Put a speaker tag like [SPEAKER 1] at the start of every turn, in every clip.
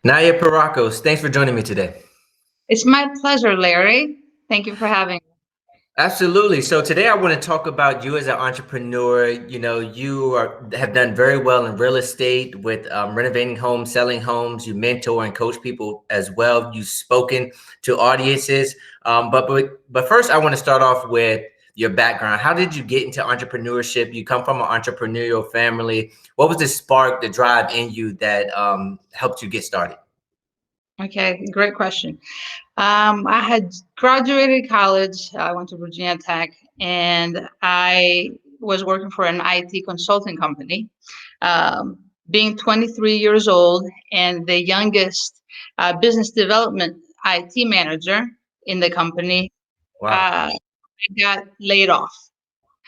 [SPEAKER 1] Nayia Pierrakos, thanks for joining me today.
[SPEAKER 2] It's my pleasure, Larry. Thank you for having me.
[SPEAKER 1] Absolutely. So today I want to talk about you as an entrepreneur. Have done very well in real estate with renovating homes, selling homes. You mentor and coach people as well. You've spoken to audiences. But first, I want to start off with your background. How did you get into entrepreneurship? You come from an entrepreneurial family. What was the spark, the drive in you that helped you get started?
[SPEAKER 2] Okay, great question. I had graduated college. I went to Virginia Tech, and I was working for an IT consulting company. Being 23 years old and the youngest business development IT manager in the company,
[SPEAKER 1] Wow.
[SPEAKER 2] I got laid off.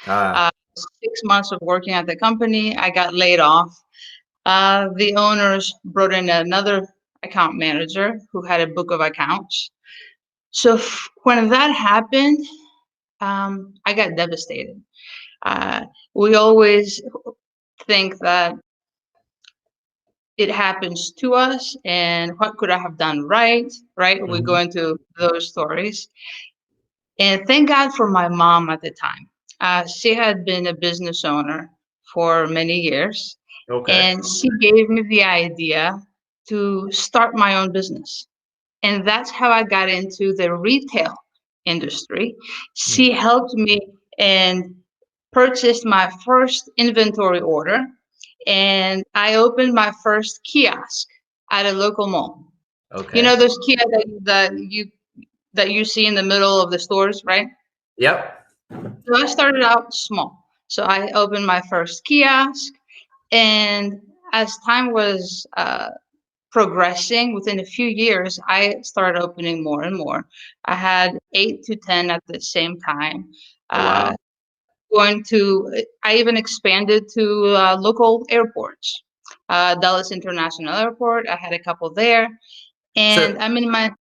[SPEAKER 1] Uh,
[SPEAKER 2] Uh, 6 months of working at the company, I got laid off. The owners brought in another account manager who had a book of accounts. So when that happened, I got devastated. Uh, we always think that it happens to us and what could I have done right, right? We go
[SPEAKER 1] mhm.
[SPEAKER 2] into those stories. And thank God for my mom at the time. She had been a business owner for many years,
[SPEAKER 1] Okay.
[SPEAKER 2] and she gave me the idea to start my own business. And that's how I got into the retail industry. She
[SPEAKER 1] Mhm.
[SPEAKER 2] helped me and purchased my first inventory order, and I opened my first kiosk at a local mall. You
[SPEAKER 1] Okay.
[SPEAKER 2] know those kiosks that you see in the middle of the stores, right?
[SPEAKER 1] Yep.
[SPEAKER 2] So I started out small. So I opened my first kiosk, and as time was progressing, within a few years, I started opening more and more. I had 8 to 10 at the same time.
[SPEAKER 1] Oh, wow.
[SPEAKER 2] Uh, I even expanded to local airports. Dallas International Airport, I had a couple there.
[SPEAKER 1] So,
[SPEAKER 2] And I'm in my,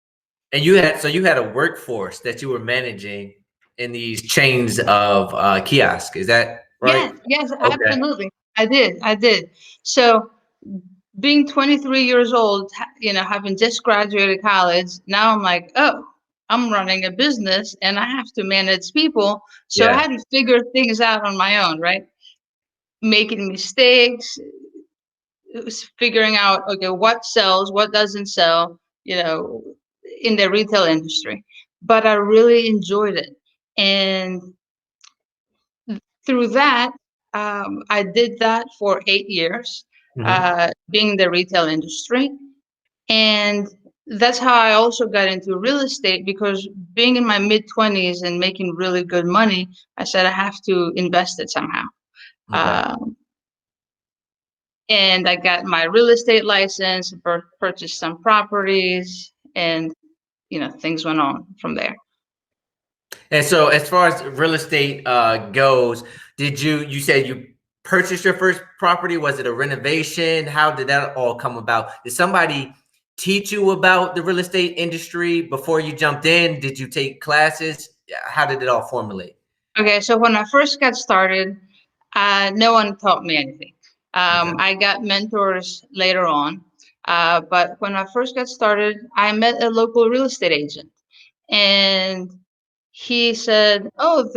[SPEAKER 1] and you had a workforce that you were managing in these chains of kiosk. Is that right?
[SPEAKER 2] yes, yes,
[SPEAKER 1] Okay.
[SPEAKER 2] absolutely. I did. So being 23 years old, having just graduated college, now I'm like, oh, I'm running a business and I have to manage people. So I
[SPEAKER 1] Yeah.
[SPEAKER 2] had to figure things out on my own, right? Making mistakes, figuring out, okay, what sells, what doesn't sell, in the retail industry. But I really enjoyed it. And through that, I did that for 8 years,
[SPEAKER 1] Hmm.
[SPEAKER 2] being in the retail industry. And that's how I also got into real estate because being in my mid 20s and making really good money, I said I have to invest it somehow.
[SPEAKER 1] Okay.
[SPEAKER 2] Um, and I got my real estate license, purchased some properties, and things went on from there.
[SPEAKER 1] And so, as far as real estate goes, you said you purchased your first property? Was it a renovation? How did that all come about? Did somebody teach you about the real estate industry before you jumped in? Did you take classes? How did it all formulate?
[SPEAKER 2] Okay, so when I first got started, no one taught me anything.
[SPEAKER 1] Okay.
[SPEAKER 2] I got mentors later on, but when I first got started, I met a local real estate agent, and he said, "Oh,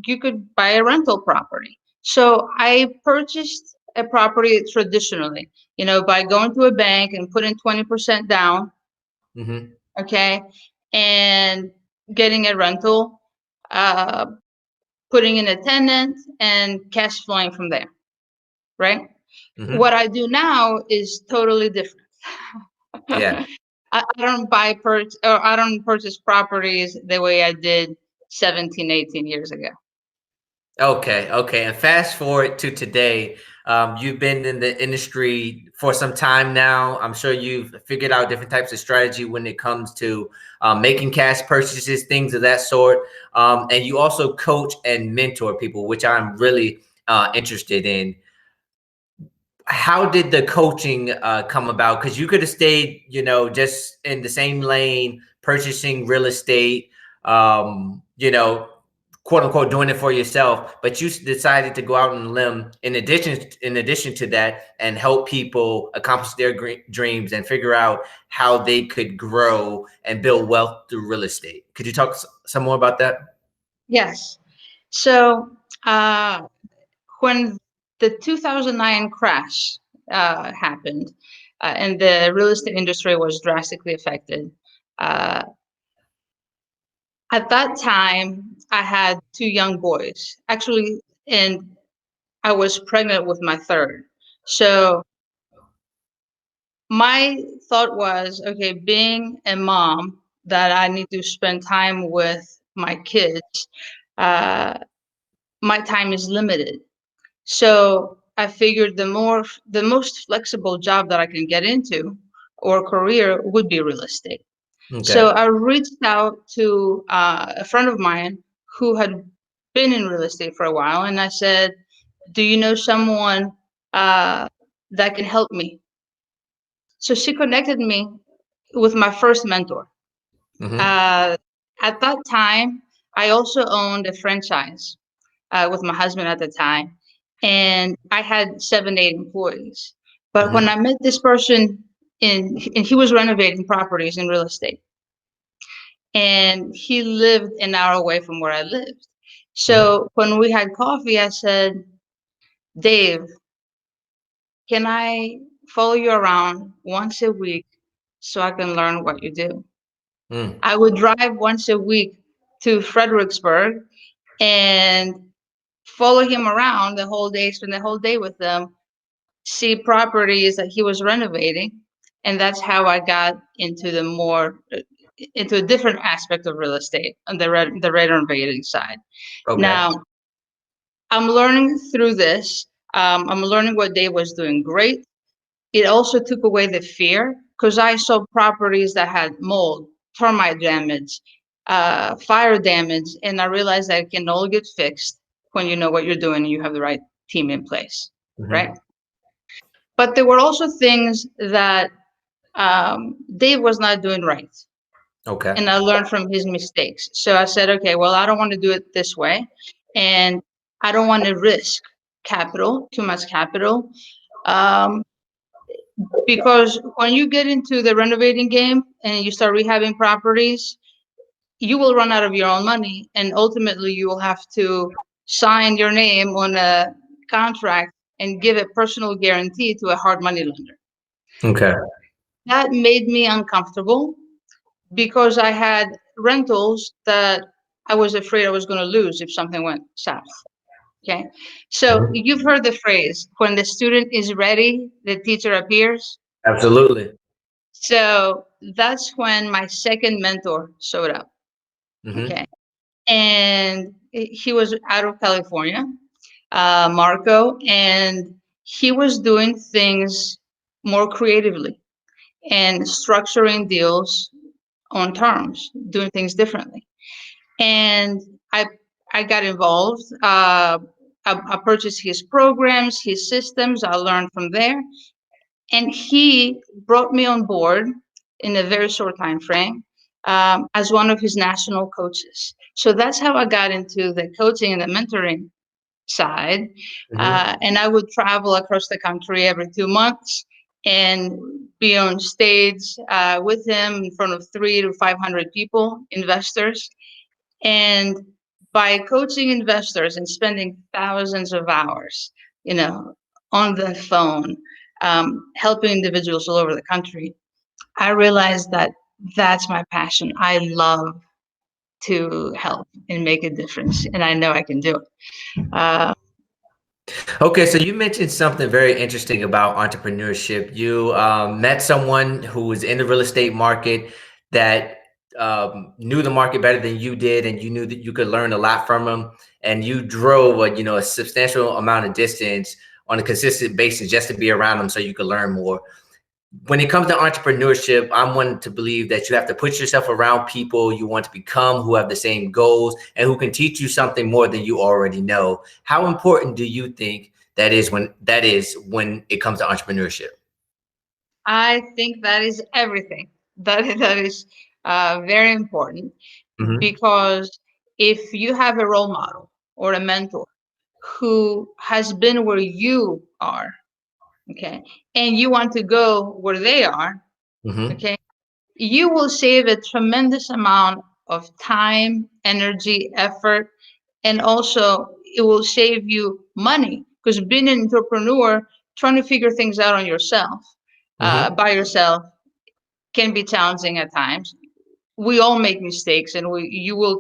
[SPEAKER 2] you could buy a rental property." So I purchased a property traditionally, by going to a bank and putting 20% down,
[SPEAKER 1] Hmm.
[SPEAKER 2] okay, and getting a rental, uh, putting in a tenant, and cash flowing from there, right? What
[SPEAKER 1] Hmm.
[SPEAKER 2] I do now is totally different.
[SPEAKER 1] Yeah.
[SPEAKER 2] I don't purchase properties the way I did 17, 18 years ago.
[SPEAKER 1] Okay, okay. And fast forward to today. You've been in the industry for some time now. I'm sure you've figured out different types of strategy when it comes to making cash purchases, things of that sort. And you also coach and mentor people, which I'm really interested in. How did the coaching come about? Because you could have stayed, just in the same lane, purchasing real estate, um, you know, quote unquote doing it for yourself, but you decided to go out on a limb in addition to that and help people accomplish their dreams and figure out how they could grow and build wealth through real estate. Could you talk some more about that?
[SPEAKER 2] Yes. So when the 2009 crash happened, and the real estate industry was drastically affected, uh, at that time I had two young boys, actually, and I was pregnant with my third. So my thought was, okay, being a mom, that I need to spend time with my kids, uh, my time is limited. So I figured the most flexible job that I can get into or career would be real estate.
[SPEAKER 1] Okay.
[SPEAKER 2] So I reached out to a friend of mine who had been in real estate for a while, and I said, "Do you know someone that can help me?" So she connected me with my first mentor.
[SPEAKER 1] Mm-hmm.
[SPEAKER 2] Uh, at that time, I also owned a franchise with my husband at the time, and I had 7, 8 employees. But when
[SPEAKER 1] Mm-hmm.
[SPEAKER 2] I met this person, and he was renovating properties in real estate, and he lived an hour away from where I lived.
[SPEAKER 1] Mm-hmm.
[SPEAKER 2] So when we had coffee, I said, "Dave, can I follow you around once a week so I can learn what you do?"
[SPEAKER 1] Mm.
[SPEAKER 2] I would drive once a week to Fredericksburg and follow him around the whole day, spend the whole day with them, see properties that he was renovating. And that's how I got into into a different aspect of real estate on the renovating side.
[SPEAKER 1] Okay.
[SPEAKER 2] Now, I'm learning through this. I'm learning what Dave was doing great. It also took away the fear because I saw properties that had mold, termite damage, fire damage, and I realized that it can all get fixed when you know what you're doing and you have the right team in place, right?
[SPEAKER 1] Mm-hmm.
[SPEAKER 2] But there were also things that Dave was not doing right,
[SPEAKER 1] Okay.
[SPEAKER 2] and I learned from his mistakes. So I said, okay, well, I don't want to do it this way, and I don't want to risk too much capital. Um, because when you get into the renovating game and you start rehabbing properties, you will run out of your own money, and ultimately you will have to sign your name on a contract and give a personal guarantee to a hard money lender.
[SPEAKER 1] Okay.
[SPEAKER 2] That made me uncomfortable because I had rentals that I was afraid I was going to lose if something went south. Okay. So
[SPEAKER 1] Mhm.
[SPEAKER 2] you've heard the phrase, when the student is ready, the teacher appears.
[SPEAKER 1] Absolutely.
[SPEAKER 2] So that's when my second mentor showed up.
[SPEAKER 1] Mm-hmm.
[SPEAKER 2] Okay. And he was out of California, Marco, and he was doing things more creatively and structuring deals on terms, doing things differently. And I, I got involved. I purchased his programs, his systems. I learned from there, and he brought me on board in a very short time frame as one of his national coaches. So that's how I got into the coaching and the mentoring side.
[SPEAKER 1] Mm-hmm.
[SPEAKER 2] And I would travel across the country every 2 months and be on stage with him in front of 300 to 500 people, investors. And by coaching investors and spending thousands of hours, you know, on the phone, helping individuals all over the country, I realized that that's my passion. I love to help and make a difference, and I know I can do it.
[SPEAKER 1] Okay, so you mentioned something very interesting about entrepreneurship. You met someone who was in the real estate market that knew the market better than you did, and you knew that you could learn a lot from them. And you drove, a substantial amount of distance on a consistent basis just to be around them, so you could learn more. When it comes to entrepreneurship, I'm one to believe that you have to put yourself around people you want to become, who have the same goals and who can teach you something more than you already know. How important do you think that is when it comes to entrepreneurship?
[SPEAKER 2] I think that is everything. That is very important
[SPEAKER 1] Hmm.
[SPEAKER 2] because if you have a role model or a mentor who has been where you are, okay, and you want to go where they are,
[SPEAKER 1] Mm-hmm.
[SPEAKER 2] okay, you will save a tremendous amount of time, energy, effort, and also it will save you money because being an entrepreneur, trying to figure things out on yourself,
[SPEAKER 1] Mm-hmm.
[SPEAKER 2] by yourself, can be challenging at times. We all make mistakes, and you will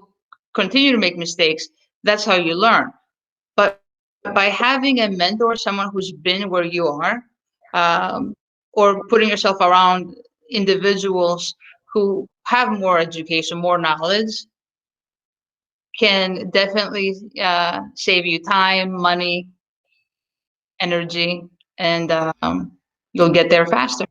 [SPEAKER 2] continue to make mistakes. That's how you learn. But by having a mentor, someone who's been where you are, um, or putting yourself around individuals who have more education, more knowledge, can definitely save you time, money, energy, and you'll get there faster.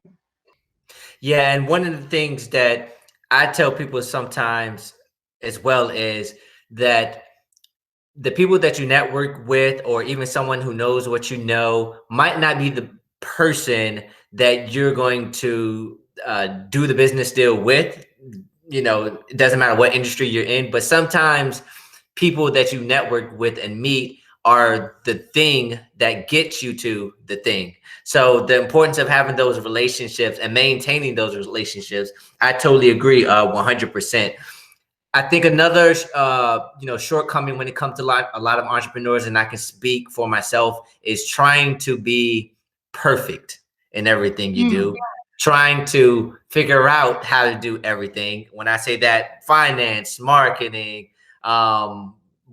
[SPEAKER 1] Yeah, and one of the things that I tell people sometimes as well is that the people that you network with, or even someone who knows what you know, might not be the person that you're going to do the business deal with. You know, it doesn't matter what industry you're in, but sometimes people that you network with and meet are the thing that gets you to the thing. So the importance of having those relationships and maintaining those relationships, I totally agree, 100%. I think another, shortcoming when it comes to a lot of entrepreneurs, and I can speak for myself, is trying to be perfect in everything you
[SPEAKER 2] Mm.
[SPEAKER 1] do, trying to figure out how to do everything. When I say that, finance, marketing,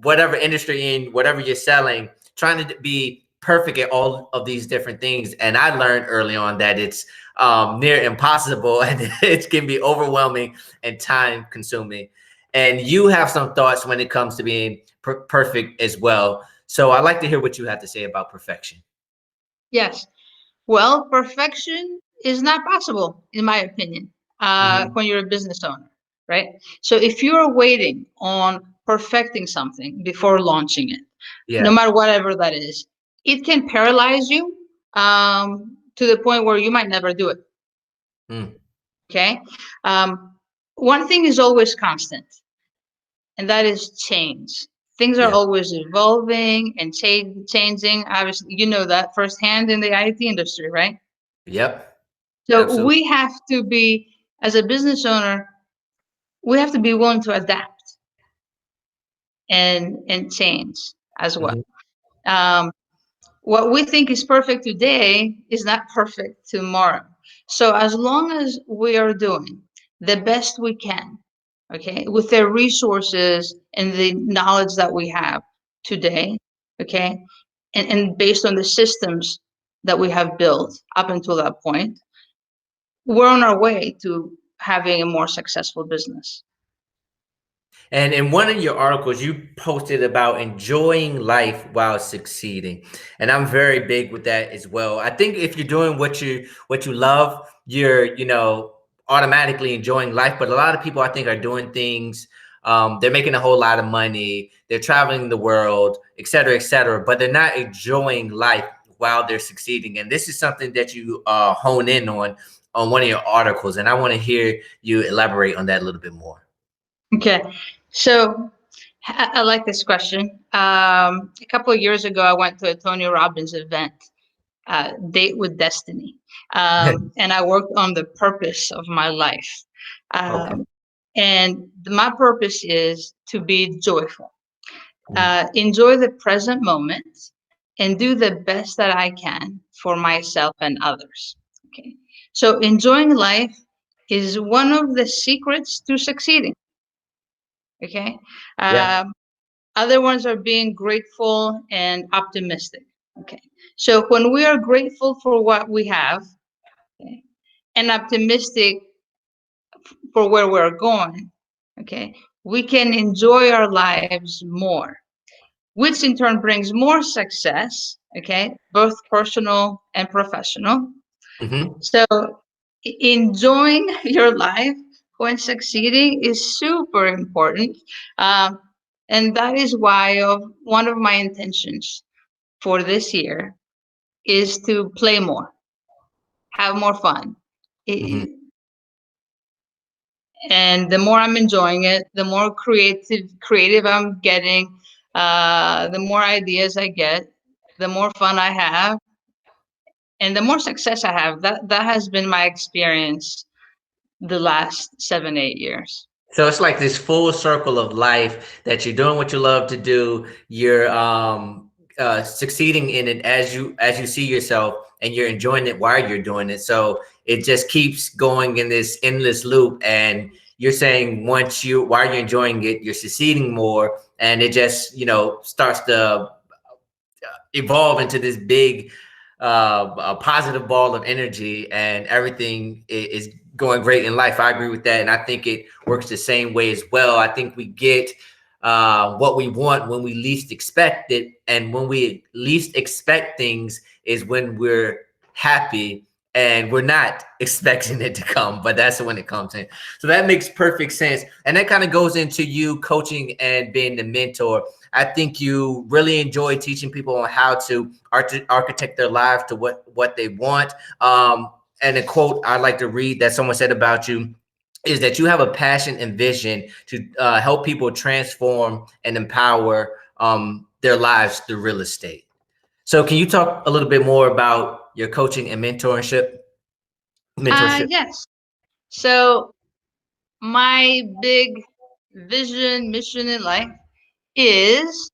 [SPEAKER 1] whatever industry in, whatever you're selling, trying to be perfect at all of these different things. And I learned early on that it's near impossible and it can be overwhelming and time consuming. And you have some thoughts when it comes to being perfect as well. So I'd like to hear what you have to say about perfection.
[SPEAKER 2] Yes. Well, perfection is not possible, in my opinion,
[SPEAKER 1] Hmm.
[SPEAKER 2] when you're a business owner, right? So if you're waiting on perfecting something before launching it, no
[SPEAKER 1] Yeah.
[SPEAKER 2] matter whatever that is, it can paralyze you to the point where you might never do it.
[SPEAKER 1] Mm.
[SPEAKER 2] Okay. One thing is always constant, and that is change. Things are
[SPEAKER 1] Yeah.
[SPEAKER 2] always evolving and changing. Obviously, you know that firsthand in the IT industry, right?
[SPEAKER 1] Yep.
[SPEAKER 2] So
[SPEAKER 1] Absolutely.
[SPEAKER 2] we have to be, as a business owner, we have to be willing to adapt and change as well.
[SPEAKER 1] Hmm.
[SPEAKER 2] Um, what we think is perfect today is not perfect tomorrow. So as long as we are doing the best we can, okay, with the resources and the knowledge that we have today, okay, and based on the systems that we have built up until that point, we're on our way to having a more successful business.
[SPEAKER 1] And in one of your articles, you posted about enjoying life while succeeding, and I'm very big with that as well. I think if you're doing what you love, you're automatically enjoying life. But a lot of people, I think, are doing things. They're making a whole lot of money. They're traveling the world, et cetera, et cetera. But they're not enjoying life while they're succeeding. And this is something that you hone in on one of your articles, and I want to hear you elaborate on that a little bit more.
[SPEAKER 2] Okay, so I like this question. A couple of years ago, I went to a Tony Robbins event, Date with Destiny, and I worked on the purpose of my life.
[SPEAKER 1] Okay.
[SPEAKER 2] Um, and my purpose is to be joyful,
[SPEAKER 1] Mhm.
[SPEAKER 2] enjoy the present moment, and do the best that I can for myself and others. Okay, so enjoying life is one of the secrets to succeeding. Okay.
[SPEAKER 1] Yeah.
[SPEAKER 2] Um, Other ones are being grateful and optimistic. Okay. So when we are grateful for what we have, okay, and optimistic for where we're going, okay, we can enjoy our lives more, which in turn brings more success, okay, both personal and professional.
[SPEAKER 1] Hmm.
[SPEAKER 2] So enjoying your life when succeeding is super important. Um, and that is why one of my intentions for this year is to play more, have more fun.
[SPEAKER 1] Hmm.
[SPEAKER 2] I- And the more I'm enjoying it, the more creative I'm getting, the more ideas I get, the more fun I have, and the more success I have. That has been my experience the last 7, 8 years.
[SPEAKER 1] So it's like this full circle of life that you're doing what you love to do. You're succeeding in it as you see yourself, and you're enjoying it while you're doing it. So it just keeps going in this endless loop. And you're saying while you're enjoying it, you're succeeding more, and it just starts to evolve into this big a positive ball of energy, and everything is going great in life. I agree with that, and I think it works the same way as well. I think we get what we want when we least expect it, and when we least expect things is when we're happy and we're not expecting it to come, but that's when it comes in. So that makes perfect sense, and that kind of goes into you coaching and being the mentor. I think you really enjoy teaching people on how to architect their lives to what they want. And a quote I like to read that someone said about you is that you have a passion and vision to help people transform and empower their lives through real estate. So can you talk a little bit more about your coaching and mentorship?
[SPEAKER 2] Yes. So my big vision, mission in life is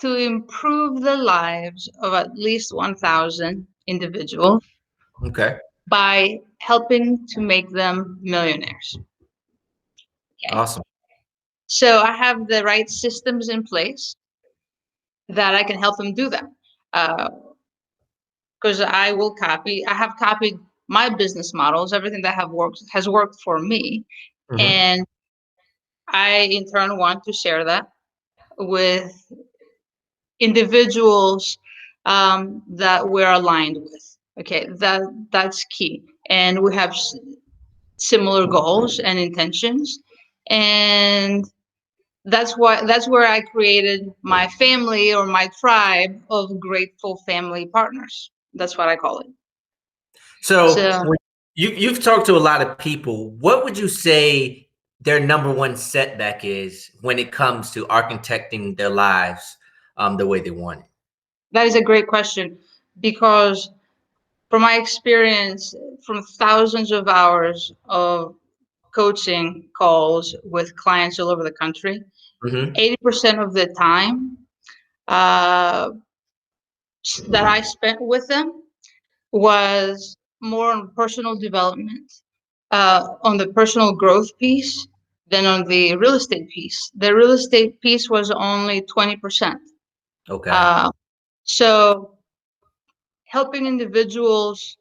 [SPEAKER 2] to improve the lives of at least 1,000 individuals
[SPEAKER 1] Okay.
[SPEAKER 2] by helping to make them millionaires. Okay.
[SPEAKER 1] Awesome.
[SPEAKER 2] So I have the right systems in place that I can help them do that. Because I have copied my business models, everything that has worked for me.
[SPEAKER 1] Mm-hmm.
[SPEAKER 2] And I in turn want to share that with individuals that we're aligned with. Okay, that's key. And we have similar goals and intentions. And that's where I created my family, or my tribe of grateful family partners. That's what I call it.
[SPEAKER 1] So
[SPEAKER 2] So
[SPEAKER 1] when you've talked to a lot of people, what would you say their number one setback is when it comes to architecting their lives the way they want it?
[SPEAKER 2] that is a great question, because from my experience, from thousands of hours of coaching calls with clients all over the country,
[SPEAKER 1] Mm-hmm.
[SPEAKER 2] 80% of the time uh, that I spent with them was more on personal development, on the personal growth piece, than on the real estate piece. The real estate piece was only 20%.
[SPEAKER 1] Okay.
[SPEAKER 2] Uh, so helping individuals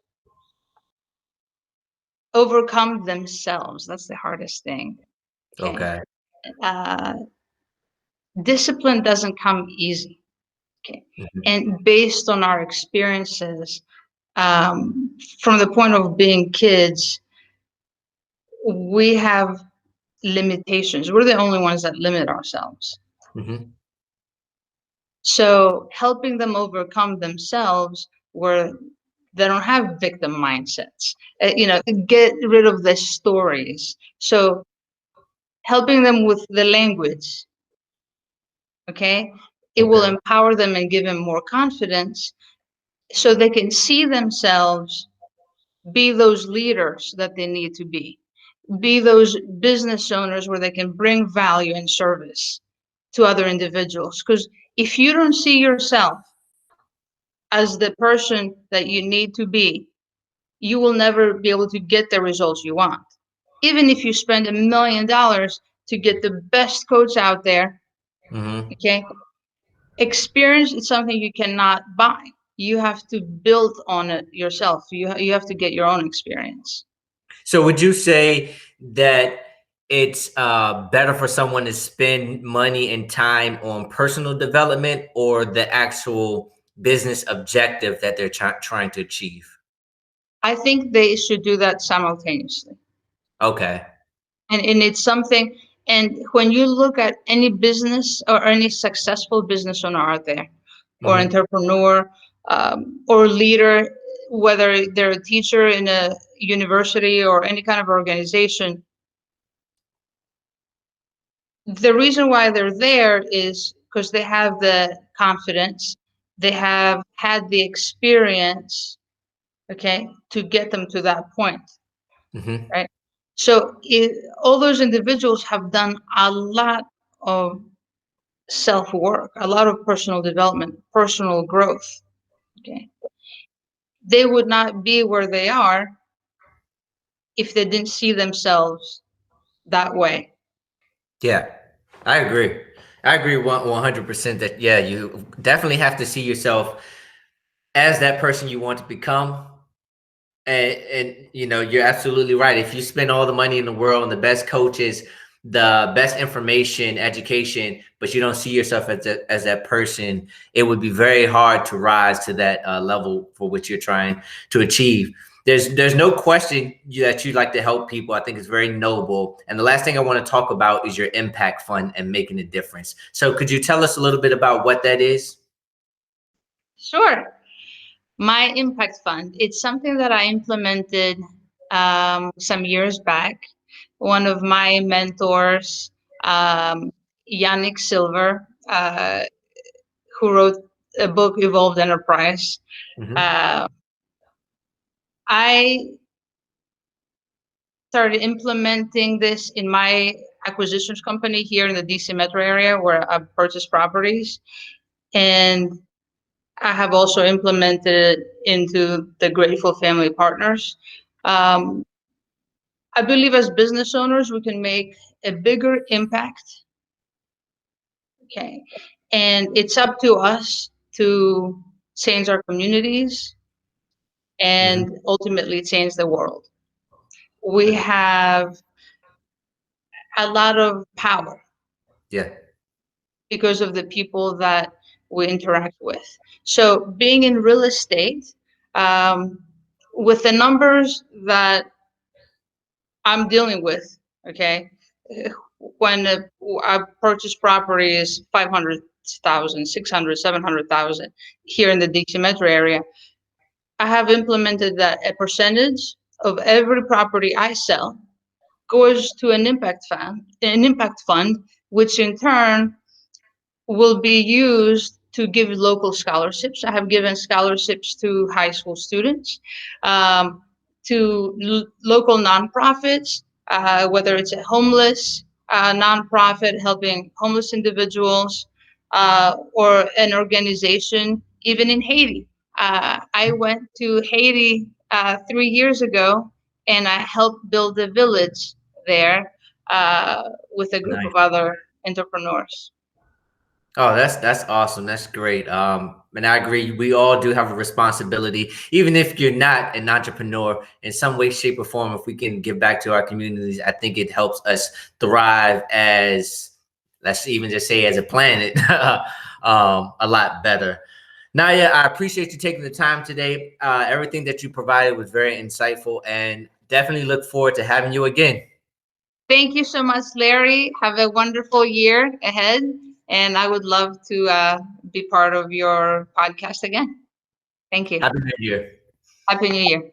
[SPEAKER 2] overcome themselves, that's the hardest thing. Okay.
[SPEAKER 1] Okay.
[SPEAKER 2] Uh, Discipline doesn't come easy. Okay.
[SPEAKER 1] Mm-hmm.
[SPEAKER 2] And based on our experiences, from the point of being kids, we have limitations. We're the only ones that limit ourselves.
[SPEAKER 1] Mm-hmm.
[SPEAKER 2] So helping them overcome themselves, where they don't have victim mindsets, get rid of the stories. So helping them with the language, okay, it will
[SPEAKER 1] Okay.
[SPEAKER 2] empower them and give them more confidence, so they can see themselves be those leaders that they need to be those business owners where they can bring value and service to other individuals. Because if you don't see yourself as the person that you need to be, you will never be able to get the results you want. Even if you spend $1 million to get the best coach out there,
[SPEAKER 1] Mm-hmm.
[SPEAKER 2] okay, experience is something you cannot buy. You have to build on it yourself. You have to get your own experience.
[SPEAKER 1] So would you say that it's better for someone to spend money and time on personal development or the actual business objective that they're trying to achieve?
[SPEAKER 2] I think they should do that simultaneously.
[SPEAKER 1] Okay.
[SPEAKER 2] And it's something, and when you look at any business or any successful business owner out there, or
[SPEAKER 1] Mm-hmm.
[SPEAKER 2] entrepreneur, or leader, whether they're a teacher in a university or any kind of organization, the reason why they're there is because they have the confidence, they have had the experience, okay, to get them to that point,
[SPEAKER 1] Hmm.
[SPEAKER 2] right? So all those individuals have done a lot of self work, a lot of personal development, personal growth. Okay. They would not be where they are if they didn't see themselves that way.
[SPEAKER 1] Yeah, I agree. I agree 100% that, yeah, you definitely have to see yourself as that person you want to become. And you know, you're absolutely right. If you spend all the money in the world and the best coaches, the best information, education, but you don't see yourself as that person, it would be very hard to rise to that level for which you're trying to achieve. There's no question that you like to help people. I think it's very noble. And the last thing I want to talk about is your impact fund and making a difference. So could you tell us a little bit about what that is?
[SPEAKER 2] Sure. My impact fund, it's something that I implemented some years back. One of my mentors, Yannick Silver, who wrote a book, Evolved Enterprise.
[SPEAKER 1] Hmm.
[SPEAKER 2] Uh, I started implementing this in my acquisitions company here in the DC metro area where I purchase properties. And I have also implemented it into the Grateful Family Partners. Um, I believe as business owners, we can make a bigger impact. Okay. And it's up to us to change our communities
[SPEAKER 1] Hmm.
[SPEAKER 2] and ultimately change the world. We have a lot of power
[SPEAKER 1] Yeah.
[SPEAKER 2] because of the people that we interact with. So, being in real estate, um, with the numbers that I'm dealing with, okay, when I purchase property is 500,000, 600, 700,000 here in the DC metro area, I have implemented that a percentage of every property I sell goes to an impact fund, which in turn will be used to give local scholarships. I have given scholarships to high school students, um, to local nonprofits, whether it's a homeless nonprofit helping homeless individuals, or an organization, even in Haiti. I went to Haiti 3 years ago and I helped build a village there with a group
[SPEAKER 1] Nice.
[SPEAKER 2] of other entrepreneurs.
[SPEAKER 1] Oh, that's awesome. That's great. And I agree. We all do have a responsibility, even if you're not an entrepreneur in some way, shape, or form. If we can give back to our communities, I think it helps us thrive as, let's even just say, as a planet, a lot better. Nayia, I appreciate you taking the time today. Everything that you provided was very insightful, and definitely look forward to having you again.
[SPEAKER 2] Thank you so much, Larry. Have a wonderful year ahead. And I would love to be part of your podcast again. Thank you.
[SPEAKER 1] Happy New Year.
[SPEAKER 2] Happy New Year.